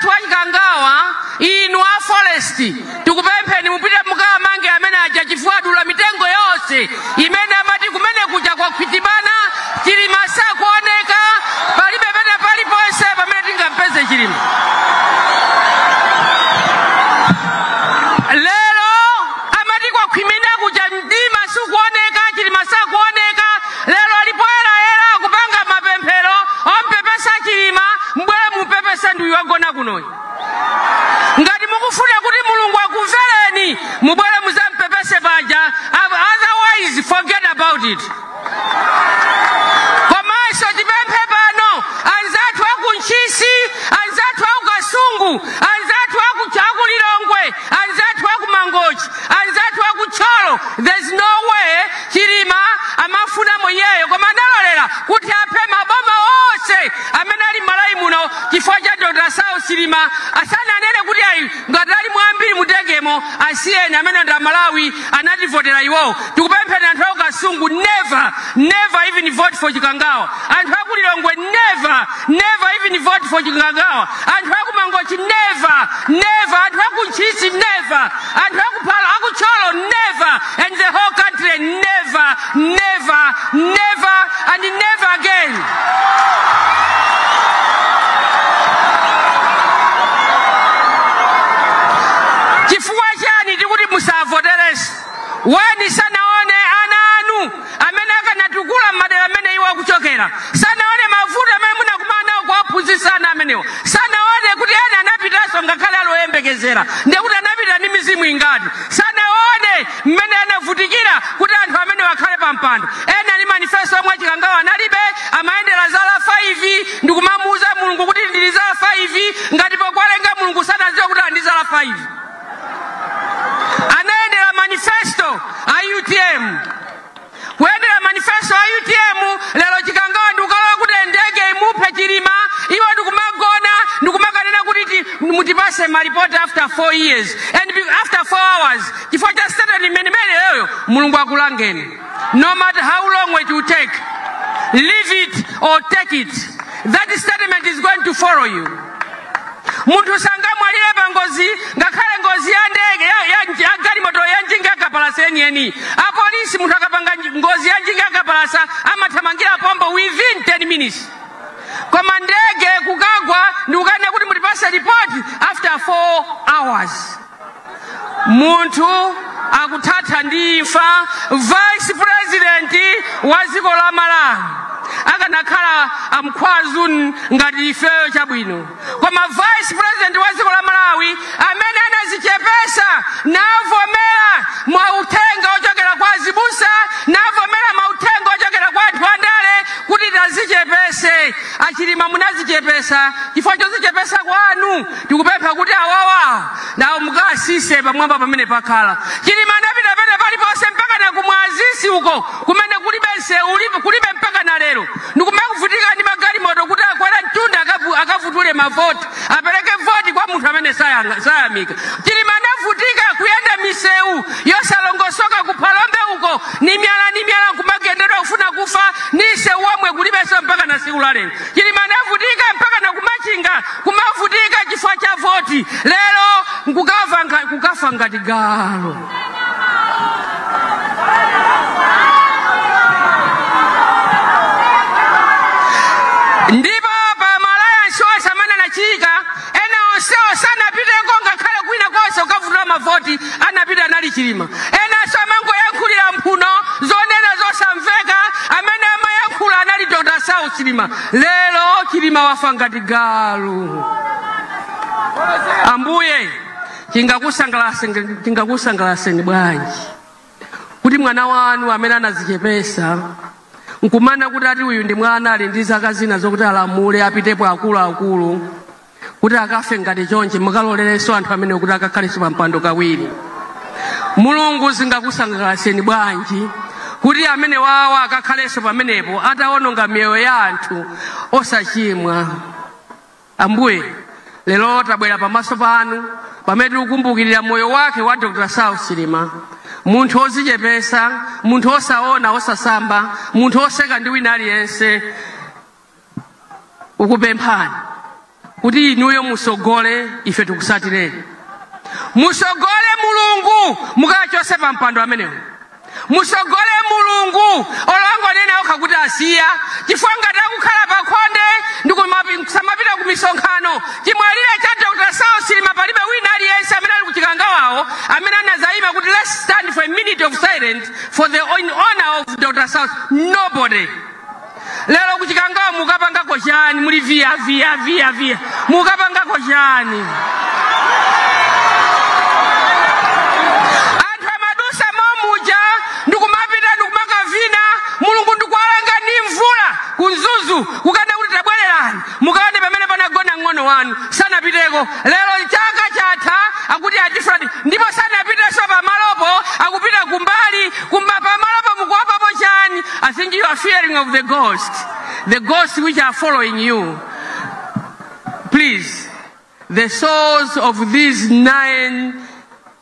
anzathu achikangawa inu a forest tikupempheni mupite mukamange amene aja chifuadula mitengo yonse imene amati kumene kuja kwa Khwitibana Chilima sakuoneka palibe pene paliponse pamene tingampeze Chilima. Lero amati kwa Khwimina kuja mdima sukuoneka Chilima sakuoneka. Lero alipoera kupanga mapemphero ompepesa Chilima mbwele mupepesa nduyu wagona kunoyi. Ngati mukufuna kuti Mulungu akuvereni mubwele muzampepese paja, otherwise forget about it. Komanso tipemphe pano anzathu akunchisi, anzathu akukasungu, anzathu akulilongwe, anzathu akumangochi, anzathu akucholo. There's no way Chilima amafuna mwenyeyo koma ndalolera kuti aphe maboma onse amene ali Malawi muno chifukwa cha Dr. Sausi Chilima asana anene kuti ayi ngati ali mwambiri mutegemo asiyeni amene ndi Malawi anativotera iwo. Tikupempheni anthu akukasungu never even vote for Chikangawa. Anthu akulilongwe never even vote for Chikangawa. Anthu akumangochi never. Anthu akunchisi never. Anthu akucholo never. And the whole country never and never again. Chifukwa chani tikuti musavoteresi weni sanaone ana anu amene akanatukula madera amene iwo akuchokera. Sanaone mavuto amene munakumana kuwaphunzitsana amenewo. Sanaone kuti ena anapitanso ngakhale aloyembekezera ndekuti anapita ndi mizimu ingati. Sanaone mmene anavutikira kuti anthu amene wakhale pampando. Ena ali manifesto omwe Chikangawa analibe amayendera zala 5 ndikumamuuza Mulungu kuti ndili zala 5 ngati pokwalenga Mulungu sanadziwe kuti andi zala 5. Anaendera manifesto a UTM. Kuendera manifesto a UTM lero Chikangawa ndikukalowa kuti ndege imuphe Chilima iwo ndikumagona ndikumakanena kuti mutipase maripoti after 4 years and after 4 hours chifukwa cha statement imene yoyo Mulungu akulangeni. No matter how long it will take, leave it or take it, that statement is going to follow you. Muntu sangamwalire pa ngozi ngakhale ngozi ya ndege ya galimoto ya njinga akapalasa eni. Apolisi muntu akapanga ngozi ya njinga akapalasa amathamangira pombo within 10 minutes. Koma ndege kukagwa ndikukane kuti mutipase report after 4 hours. Muntu akuthatha ndi imfa vice president wa dziko la Malawi akanakhala amkhwazu ngati ifeyo chabwino. Koma vice president wa dziko la Malawi amene anazichepesa navomera mautenga ochokera kwa azibusa, navomera mautenga ochokera kwa anthu andale kuti tazichepese. Achilima munazichepesa chifukwa chozichepesa kwanu tikupempha kuti awawa nawo mukasise pamwamba pamene pakhala. Chilima anapita pene paliponse mpaka na kumwazisi uko kumene kulibe mpaka na lero. Ndikumakuvutika ndi magalimoto kuti akwera mtunda akavutule mavoti apereke voti kwa munthu amene sayamika. Chilima anavutika kuyenda miseu yosalongosoka kuphalombe uko ni miyala kumagendera kufuna kufa nise womwe kulibenso mpaka na siku la lero. Chilima anavutika mpaka na kumachinga kumavutika chifukwa cha voti. Lero kukafa ngati galo. Ndipo pa malaya nsosa amene anachika ena onsewo sanapiteko ngakhale kwina konse ukavutula mavoti anapita anali Chilima. Ena samangoyankhulira mphuno zonena zosamveka amene amayankhula anali Dr. Sausi Chilima. Lero Chilima wafa ngati galo. Ambuye chingakusangalaseni bwanji kuti mwana wanu amene anazichepesa nkumana kuti ati uyu ndi mwana ali ndi zaka zina zokuti alamule apitepo akulu kuti akafe ngati chonje mukalolereso anthu amene kuti akakhaleso pampando kawiri. Mulungu zingakusangalaseni bwanji kuti amene wawa akakhaleso pamenepo ataononga miyoyo ya anthu osachimwa. Ambuye lero tabwera pamaso panu pamene tikukumbukirira moyo wake wa Dr. Sausi Chilima. Munthu ozichepesa, munthu osaona osasamba, munthu oseka ndi wina aliyense. Ukupemphani kuti inuyo musogole ife tukusatire. Musogole Mulungu mukachose pa mpando amenewo. Musogole Mulungu olongo nene okakuti asiya chifwanga takukhala pakhonde ndikusamapita ku misonkhano chimwalire cha Dr. Saul Chilima palibe wina aliyense amene ali kuchikanga wawo amene anazayima kuti let's stand for a minute of silence for the honor of Dr. Saul. Nobody. Lero kuchikanga mukapangako chani muli via mukapangako chani. Mulungu ndikwalanga ndi mvula kunzuzu kukana kuti tabwererani mukaone pamene panagona ng'ono wanu sanapiteko. Lero chaka chatha akuti atifradi ndipo sanapiteso pamalopo akupita kumbali pamalopo mukuwapapo chani. I think you are fearing of the ghosts which are following you. Please, the souls of these 9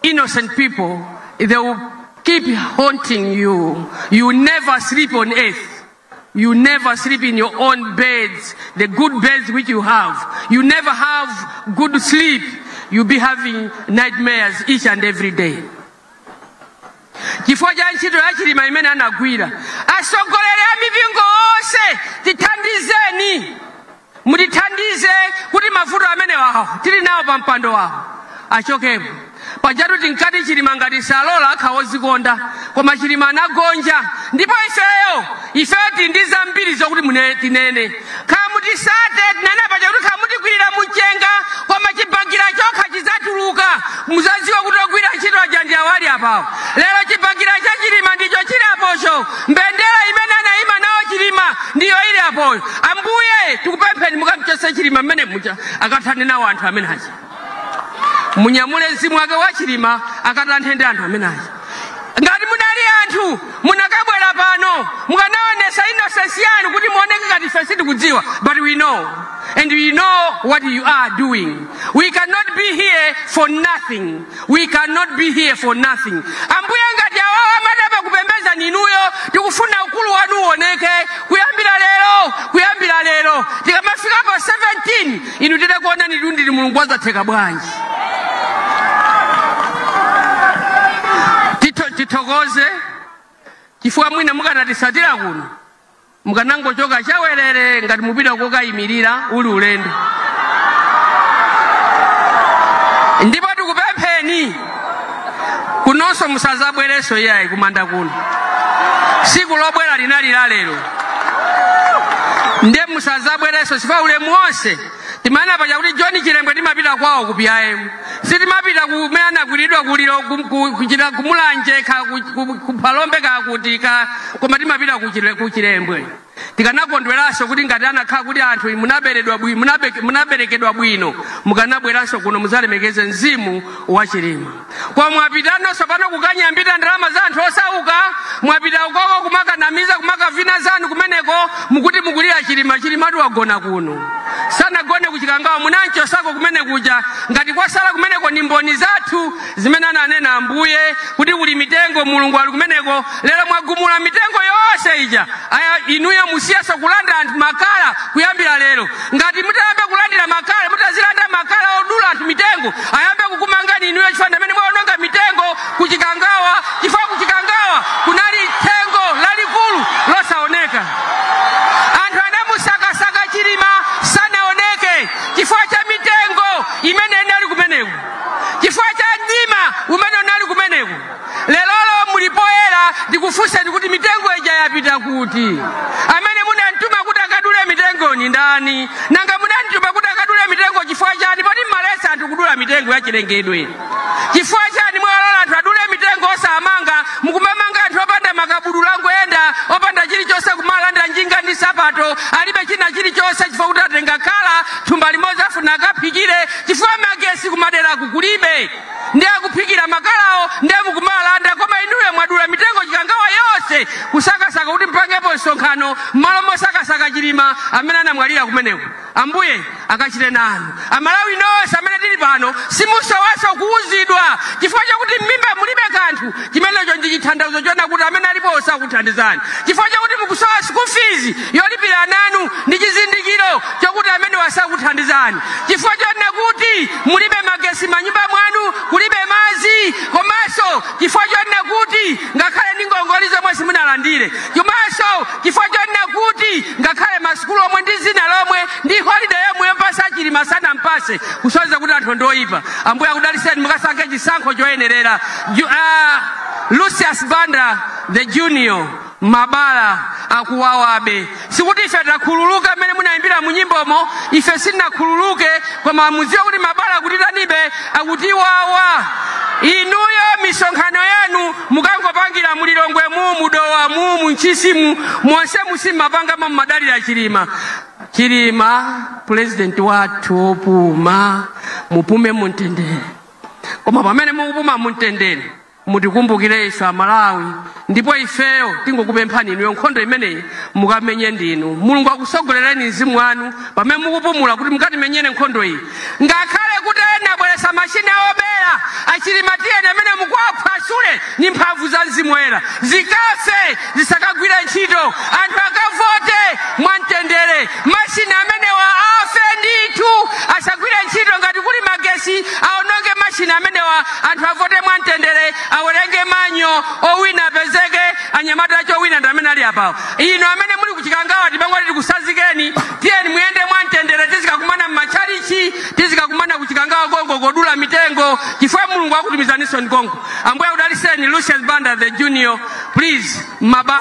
innocent people, they will keep haunting you. You never sleep on earth. You never sleep in your own beds, the good beds which you have. You never have good sleep. You'll be having nightmares each and every day. Chifukwa cha ntchito ya Chilima imene anagwira, asogolere amipingo onse tithandizeni. Mutithandize kuti mavuto amene wawo tili nawo pa mpando wawo achokepo. Pajatu tinkati Chilima ngati salola akhawozikonda koma Chilima anagonja ndipo ifeyo tindiza mbiri zokuti tinene kamutisate tinene pajatu kamutikwirira muchenga koma chibagira chokha chizatuluka muzaziwa kuti ogwira ntchito aja ndi awali apawo. Lero chibagira cha Chilima ndicho chili apocho, mbendera imene anayima nawo Chilima ndiyo ili apoyo. Ambuye tikupempheni mukamchose Chilima mmene mucha akathane nawo anthu amene aja. Munyamule mzimu wake wa Chilima akatanthe ndi anthu amenayi. Ngati munali anthu munakabwera pano mukanaonesa innocence yanu kuti muoneke ngati ife sitikudziwa, but we know and we know what you are doing. We cannot be here for nothing. We cannot be here for nothing. Ambuye ngati awawa amadaba kupembeza ninuyo tikufuna ukulu wanu uoneke kuyambira lero tikamafika pa 17 inu titakuona nilundili Mulungu azatheka bwanji. Titokoze chifukwa mwina mukanatisatira kuno mukanangochoka chawerere ngati mupita kokayimirira uli ulendo. Ndipo tikupempheni kunonso musazabwereso iyayi kumanda kuno. Siku lobwera linali la lero. Nde musazabwereso chifukwa ulemu wonse timana paja kuti John Chilembwe timapita kwawo kupyaemu. Sitimapita kumene kulidwa kuliro kuchita kumulanje kupalombe kakutika koma timapita ku Chilembwe. Tikanakondweranso kuti ngati anakhala kuti anthu munaberekedwa bwino mukanabweranso kuno muzalemekeze mzimu wa Chilima. Kwa mwapitanonso pano kukanyambita ndalama za anthu osauka, mwapita ukoko kumakanamiza kumakavina zanu kumeneko mukuti mukulira Chilima wagona kuno. Sanagone kuchikangawa munanchosako kumene kuja ngati kwasala kumeneko ni mboni zathu zimene ananena Ambuye kuti kuli mitengo Mulungu ali kumeneko. Lero mwagumula mitengo yonse ija. Aya inuyo musiyaso kulanda anthu makala kuyambira lero. Ngati mutayambe kulandira makala mutazilanda makala odula anthu mitengo ayambe kukumangani inuyo chifanda amene mwaononga mitengo kuchikangawa. Chifukwa kuchikangawa kunali tengo lalikulu losaoneka. Anthu anamusakasaka Chilima sanaoneke chifukwa cha mitengo imene inali kumeneko, chifukwa cha mdima umene unali kumeneko. Lelolo mulipoera ndikufunsa kuti mitengo ija yapita kuti. Amene munantuma kuti akadule mitengo ni ndani? Nanga munantuma kuti akadule mitengo chifukwa chani? Poti malesa anthu kudula mitengo ya chilengedwe. Chifukwa chani mwalola anthu adule mitengo osamanga mukumamanga anthu opanda makabudula ngoyenda opanda chilichonse kumalanda njinga ndi sapato alibe china chilichonse chifukwa kuti atenga kala thumba limodzi afuna akaphikire chifukwa magesi kumadera kukulibe ndi akuphikira makalawo ndi mukumalanda koma inuyo mwadula mitengo chikangawa yonse kale kusakasaka kuti mpangepo nsonkhano malo mosakasaka Chilima amene anamwalira kumeneko. Ambuye akachite nanu. Amalawi nonse amene tili pano simusowaso kuuzidwa chifukwa chakuti m'mimba mulibe kanthu chimenecho ndi chithandizo chona kuti amene alipo osakuthandizani. Chifukwa chakuti mukusowa school fees yolipira nanu ndi chizindikiro chokuti amene wasakuthandizani. Chifukwa chona kuti mulibe magesi manyumba mwanu, kulibe madzi, komanso chifukwa chona kuti ngakhale ndi ngongole zomwe simunalandire. Komanso chifukwa chona kuti ngakhale masukulu omwe ndi zina lomwe ndi holiday yomwe mpasa Chilima sana mpase kusonyeza kuti anthu ndoyipa. Ambuye akudaliseni mukasankhe chisankho choyenerera. Lucius Banda the Junior Mabala akuwawabe. Sikuti ife takhululuka mmene munayimbira mu nyimbomo, ife sinakhululuke koma mudziwe kuti Mabala akutitanibe akutiwawa. Inuyo misonkhano yanu mukangopangira mulilongwe mudowa munchisimu monse musimapanga madalira Chilima. Chilima president wathu opuma mupume mumtendere. Koma pamene mukupuma mumtendere mutikumbukire ife Amalawi, ndipo ifeyo tingokupemphani inuyo nkhondo imeneyi mukamenye ndinu. Mulungu akusogolereni mzimu wanu pamene mukupumula kuti mukatimenyere nkhondo iyi. Ngakhale kuti ena abweresa mashina obera Achilima tiyeni amene mukuwaphwasule ni mphamvu za Mzimu Woyera zikafe zisakagwire ntchito, anthu akavote mwamtendere. Mashina amene wa afe ndithu asagwire ntchito ngati kuli magesi aononge mashina amene wa anthu avote mwamtendere, awerenge manyo owina apezeke, anyamata acho owina ndi amene ali apawo. Ino amene muli kuchikangawa tibangwa tikusazikeni, tiyeni muyende mwamtendere, tizikakumana m'machalichi, tizikakumana kuchikangawa Kongo kodula mitengo chifukwa Mulungu akutumizaniso Kongo. Ambuye akudaliseni. Lucius Banda the Junior, please Maba.